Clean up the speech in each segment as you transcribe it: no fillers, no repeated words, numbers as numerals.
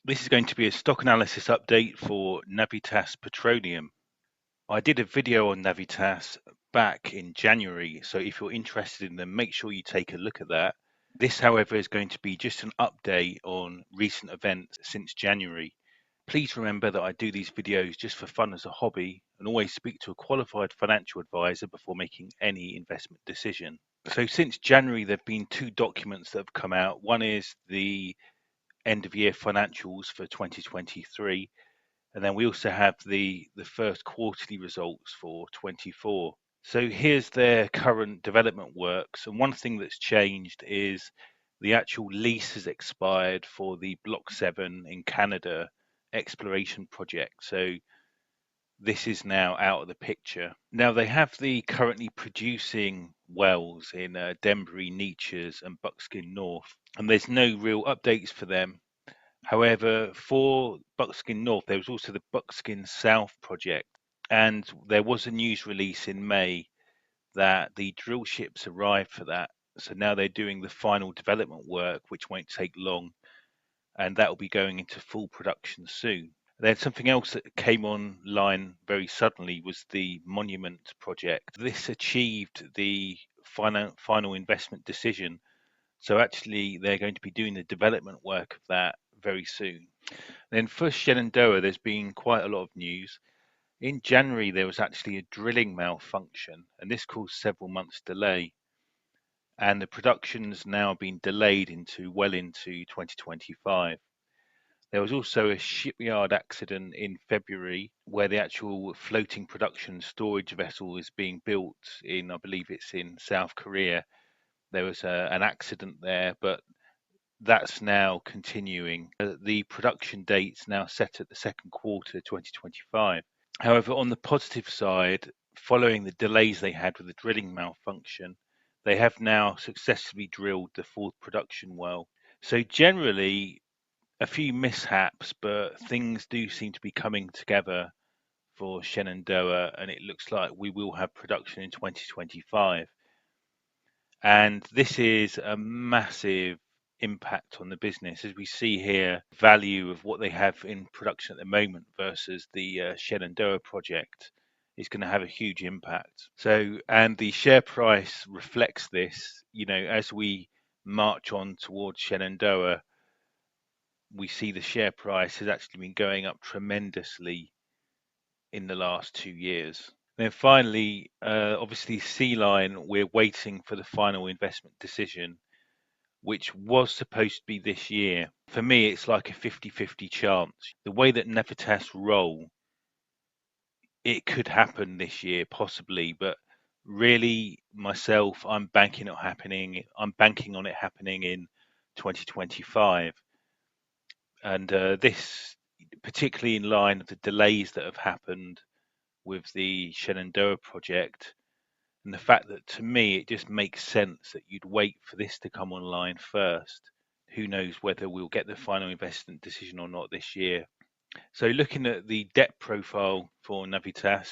This is going to be a stock analysis update for Navitas Petroleum. I did a video on Navitas back in January, so if you're interested in them, make sure you take a look at that. This, however, is going to be just an update on recent events since January. Please remember that I do these videos just for fun as a hobby and always speak to a qualified financial advisor before making any investment decision. So since January, there have been two documents that have come out. One is the end of year financials for 2023, and then we also have the first quarterly results for 24. So here's their current development works, and one thing that's changed is the actual lease has expired for the Block 7 in Canada exploration project. So this is now out of the picture. Now they have the currently producing wells in Denbury, Neches and Buckskin North, and there's no real updates for them. However, for Buckskin North, there was also the Buckskin South project, and there was a news release in May that the drill ships arrived for that. So now they're doing the final development work, which won't take long, and that will be going into full production soon. Then something else that came online very suddenly was the Monument project. This achieved the final investment decision. So actually, they're going to be doing the development work of that very soon. Then for Shenandoah, there's been quite a lot of news. In January, there was actually a drilling malfunction, and this caused several months' delay. And the production's now been delayed well into 2025. There was also a shipyard accident in February where the actual floating production storage vessel is being built in, I believe it's in South Korea. There was an accident there, but that's now continuing. The production date's now set at the second quarter 2025. However, on the positive side, following the delays they had with the drilling malfunction, they have now successfully drilled the fourth production well. So generally, a few mishaps, but things do seem to be coming together for Shenandoah, and it looks like we will have production in 2025. And this is a massive impact on the business. As we see here, value of what they have in production at the moment versus the Shenandoah project is going to have a huge impact. So, and the share price reflects this. As we march on towards Shenandoah, we see the share price has actually been going up tremendously in the last 2 years. Then finally, obviously, Sea Line, we're waiting for the final investment decision, which was supposed to be this year. For me, it's like a 50-50 chance. The way that Navitas roll, it could happen this year, possibly, but really, myself, I'm banking on it happening in 2025. And this, particularly in line with the delays that have happened with the Shenandoah project, and the fact that to me it just makes sense that you'd wait for this to come online first. Who knows whether we'll get the final investment decision or not this year. So looking at the debt profile for Navitas,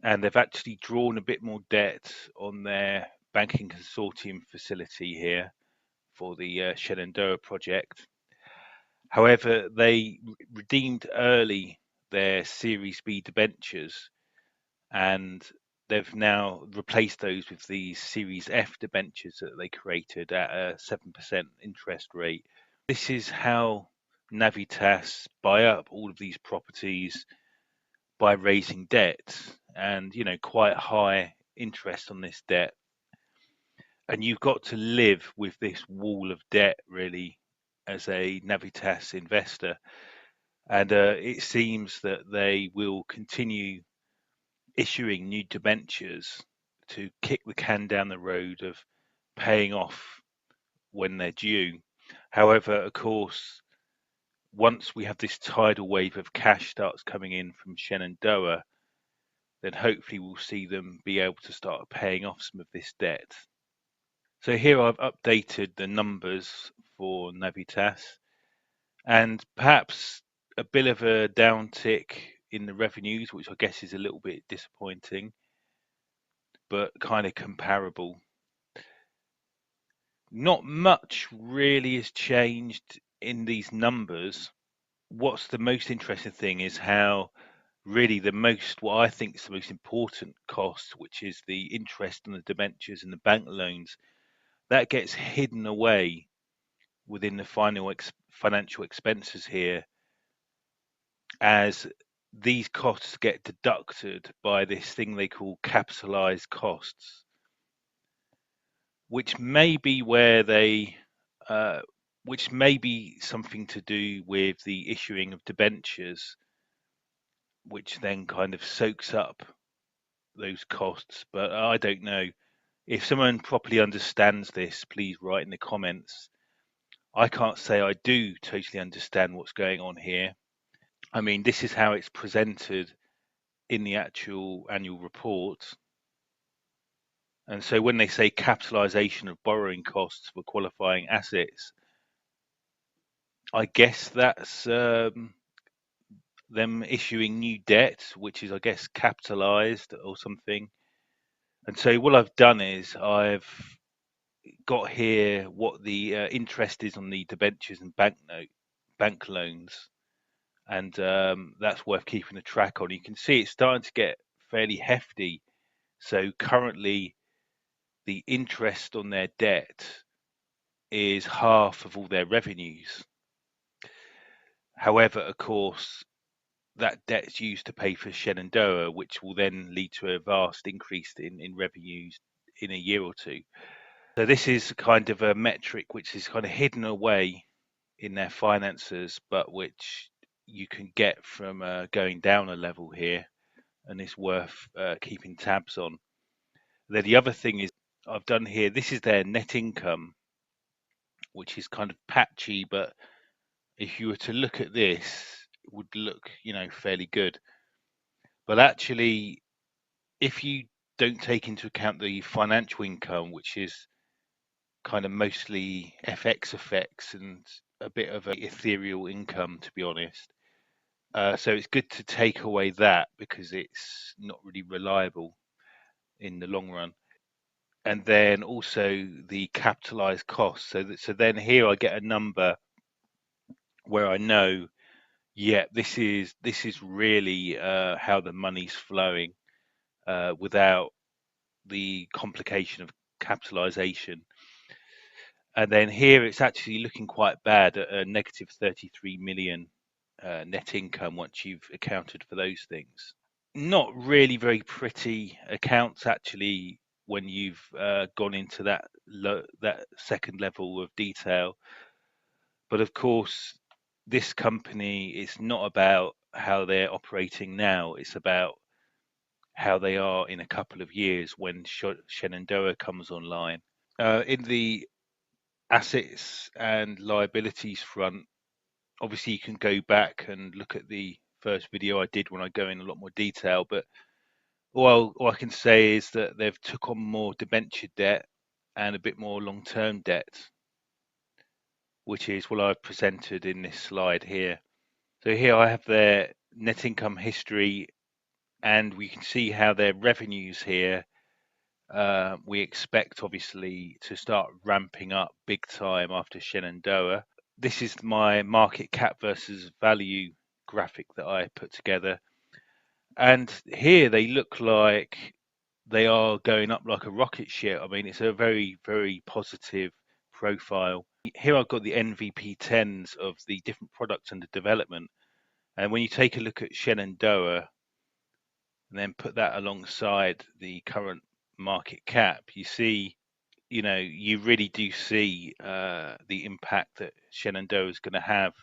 and they've actually drawn a bit more debt on their banking consortium facility here for the Shenandoah project. However, they redeemed early their Series B debentures, and they've now replaced those with these Series F debentures that they created at a 7% interest rate. This is how Navitas buy up all of these properties by raising debt, and quite high interest on this debt. And you've got to live with this wall of debt really as a Navitas investor. And it seems that they will continue issuing new debentures to kick the can down the road of paying off when they're due. However, of course, once we have this tidal wave of cash starts coming in from Shenandoah, then hopefully we'll see them be able to start paying off some of this debt. So here I've updated the numbers for Navitas, and perhaps a bit of a downtick in the revenues, which I guess is a little bit disappointing, but kind of comparable. Not much really has changed in these numbers. what's the most interesting thing is how really what I think is the most important cost, which is the interest on the debentures and the bank loans, that gets hidden away within the financial expenses here, as these costs get deducted by this thing they call capitalized costs, which may be where uh, which may be something to do with the issuing of debentures, which then kind of soaks up those costs. But I don't know. If someone properly understands this, please write in the comments. I can't say I do totally understand what's going on here. I mean, this is how it's presented in the actual annual report. And so when they say capitalization of borrowing costs for qualifying assets, I guess that's them issuing new debt, which is, I guess, capitalized or something. And so what I've done is I've got here what the interest is on the debentures and bank loans, and that's worth keeping a track on. You can see it's starting to get fairly hefty. So currently, the interest on their debt is half of all their revenues. However, of course, that debt's used to pay for Shenandoah, which will then lead to a vast increase in revenues in a year or two. So this is kind of a metric which is kind of hidden away in their finances, but which you can get from going down a level here, and it's worth keeping tabs on. Then the other thing is I've done here. This is their net income, which is kind of patchy, but if you were to look at this, it would look, fairly good. But actually, if you don't take into account the financial income, which is kind of mostly FX effects and a bit of a ethereal income, to be honest. So it's good to take away that because it's not really reliable in the long run. And then also the capitalized costs. So then here I get a number where I know, yeah, this is really how the money's flowing without the complication of capitalization. And then here it's actually looking quite bad at a negative 33 million net income once you've accounted for those things. Not really very pretty accounts actually when you've gone into that second level of detail. But of course, this company is not about how they're operating now. It's about how they are in a couple of years when Shenandoah comes online. In the assets and liabilities front, obviously you can go back and look at the first video I did when I go in a lot more detail. But all I can say is that they've took on more debenture debt and a bit more long-term debt, which is what I've presented in this slide here. So here I have their net income history, and we can see how their revenues here. We expect obviously to start ramping up big time after Shenandoah. This is my market cap versus value graphic that I put together. And here they look like they are going up like a rocket ship. I mean, it's a very, very positive profile. Here I've got the NVP10s of the different products under development. And when you take a look at Shenandoah and then put that alongside the current market cap, you see, you really do see the impact that Shenandoah is going to have.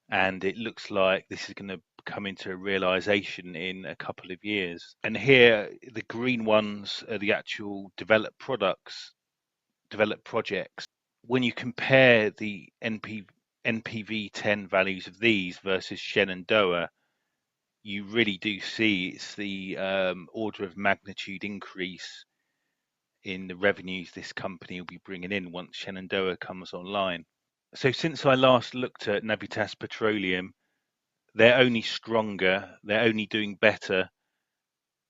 And it looks like this is going to come into a realization in a couple of years. And here, the green ones are the actual developed products, developed projects. When you compare the NPV 10 values of these versus Shenandoah, you really do see it's the order of magnitude increase in the revenues this company will be bringing in once Shenandoah comes online. So since I last looked at Navitas Petroleum, they're only stronger, they're only doing better.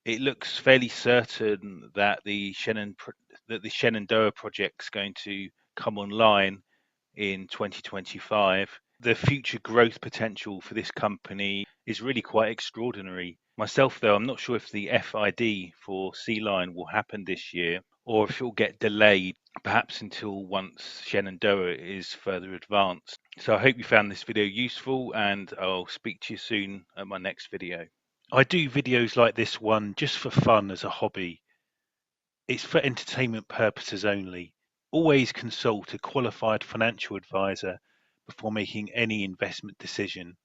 It looks fairly certain that the Shenandoah project's going to come online in 2025. The future growth potential for this company is really quite extraordinary. Myself, though, I'm not sure if the FID for Sea Lion will happen this year or if it will get delayed, perhaps until once Shenandoah is further advanced. So I hope you found this video useful, and I'll speak to you soon at my next video. I do videos like this one just for fun as a hobby. It's for entertainment purposes only. Always consult a qualified financial advisor before making any investment decision.